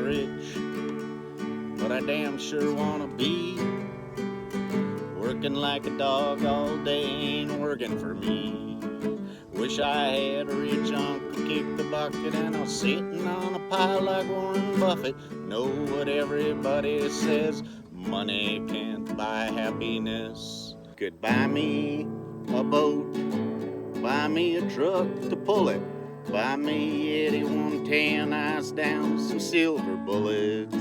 rich, but I damn sure wanna be. Working like a dog all day ain't working for me. Wish I had a rich uncle to kick the bucket, and I was sitting on a pile like Warren Buffett. Know what everybody says, money can't buy happiness. Could buy me a boat, buy me a truck to pull it, buy me 8110 ice down with some silver bullets.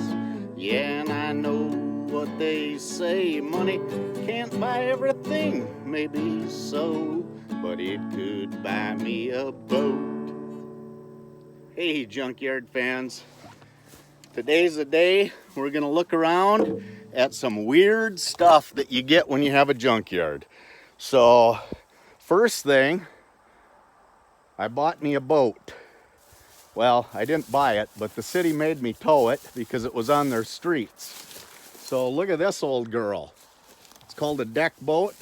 Yeah, and I know what they say, money can't buy everything, maybe so, but it could buy me a boat. Hey, Junkyard fans. Today's the day we're gonna look around at some weird stuff that you get when you have a junkyard. So, first thing, I bought me a boat. Well, I didn't buy it, but the city made me tow it because it was on their streets. So look at this old girl. It's called a deck boat.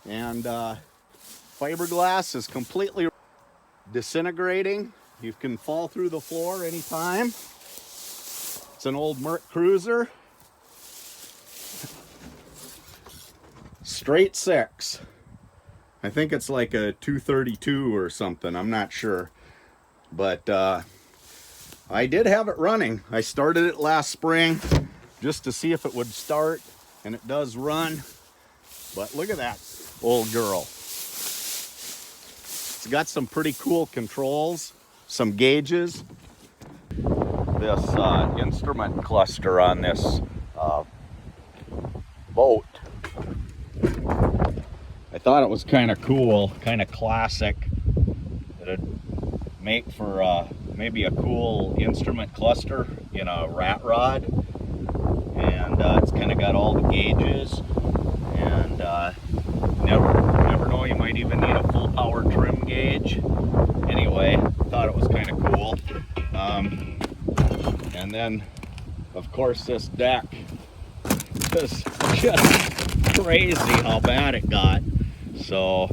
And fiberglass is completely disintegrating. You can fall through the floor anytime. It's an old Merc Cruiser. Straight six. I think it's like a 232 or something. I'm not sure. But I did have it running. I started it last spring just to see if it would start, and it does run. But look at that old girl. It's got some pretty cool controls, some gauges. This instrument cluster on this boat, I thought it was kind of cool, kind of classic. It'd make for maybe a cool instrument cluster in a rat rod. And it's kind of got all the gauges. And never know, you might even need a full power trim gauge. Anyway, thought it was kind of cool. And then, of course, this deck is just crazy how bad it got. So,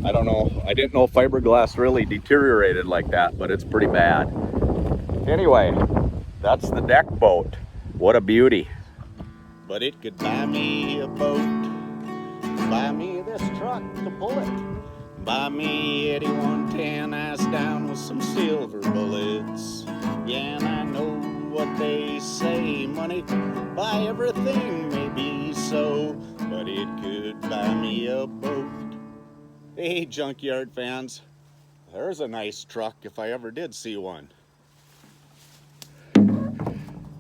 I don't know. I didn't know fiberglass really deteriorated like that, but it's pretty bad. Anyway, that's the deck boat. What a beauty. But it could buy me a boat, buy me this truck to pull it, buy me 8110 ice down with some silver bullets. Yeah, and I know what they say, money buy everything, maybe so, but it could buy me a boat. Hey, Junkyard fans, there's a nice truck if I ever did see one.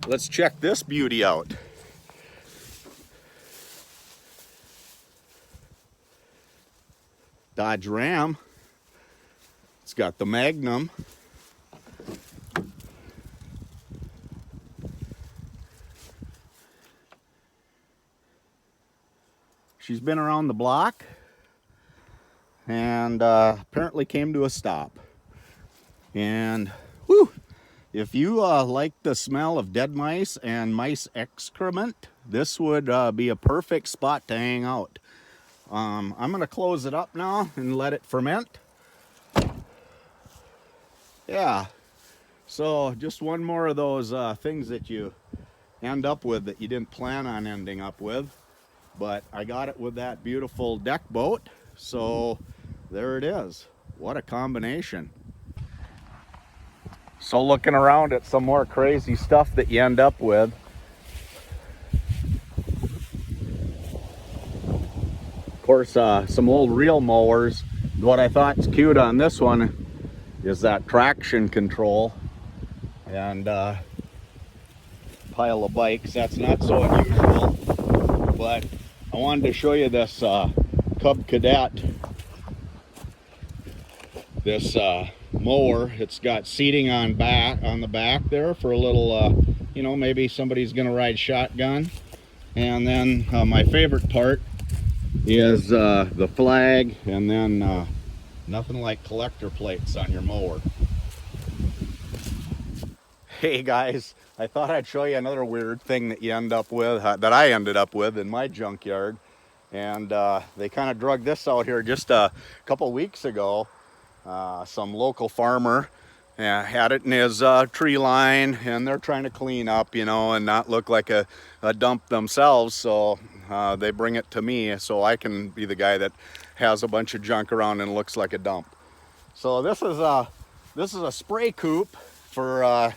Let's check this beauty out. Dodge Ram. It's got the Magnum. She's been around the block and apparently came to a stop. And whew, if you like the smell of dead mice and mice excrement, this would be a perfect spot to hang out. I'm going to close it up now and let it ferment. Yeah, so just one more of those things that you end up with that you didn't plan on ending up with. But I got it with that beautiful deck boat, so there it is. What a combination. So looking around at some more crazy stuff that you end up with. Of course, some old reel mowers. What I thought is cute on this one is that traction control and pile of bikes. That's not so unusual, but I wanted to show you this Cub Cadet, this mower. It's got seating on the back there for a little, you know, maybe somebody's gonna ride shotgun. And then my favorite part is the flag, and then nothing like collector plates on your mower. Hey guys, I thought I'd show you another weird thing that you end up with, that I ended up with in my junkyard. And they kind of drug this out here just a couple weeks ago. Some local farmer Yeah, had it in his tree line, and they're trying to clean up, you know, and not look like a dump themselves. So they bring it to me so I can be the guy that has a bunch of junk around and looks like a dump. So this is a spray coop for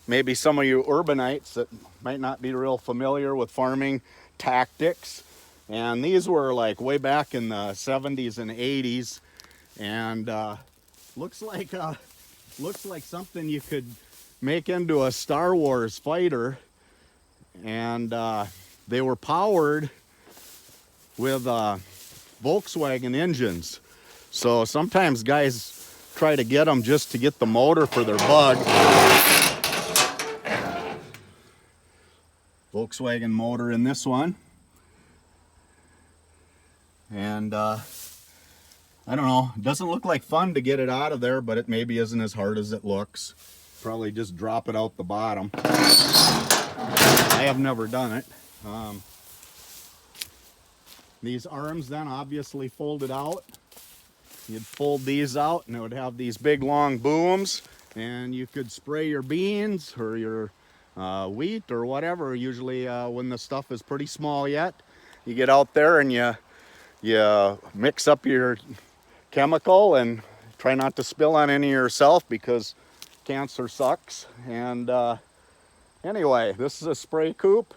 maybe some of you urbanites that might not be real familiar with farming tactics. And these were like way back in the 70s and 80s, and looks like something you could make into a Star Wars fighter. And they were powered with Volkswagen engines. So sometimes guys try to get them just to get the motor for their bug. Volkswagen motor in this one. And I don't know, it doesn't look like fun to get it out of there, but it maybe isn't as hard as it looks. Probably just drop it out the bottom. I have never done it. These arms then obviously folded out. You'd fold these out and it would have these big long booms, and you could spray your beans or your wheat or whatever. Usually when the stuff is pretty small yet, you get out there and you mix up your chemical and try not to spill on any of yourself because cancer sucks. And anyway, this is a spray coop,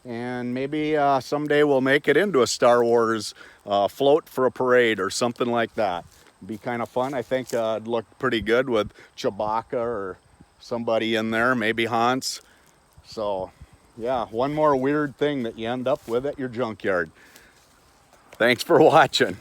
and maybe someday we'll make it into a Star Wars float for a parade or something like that. It'd be kind of fun. I think it'd look pretty good with Chewbacca or somebody in there, maybe Hans. So yeah, one more weird thing that you end up with at your junkyard. Thanks for watching.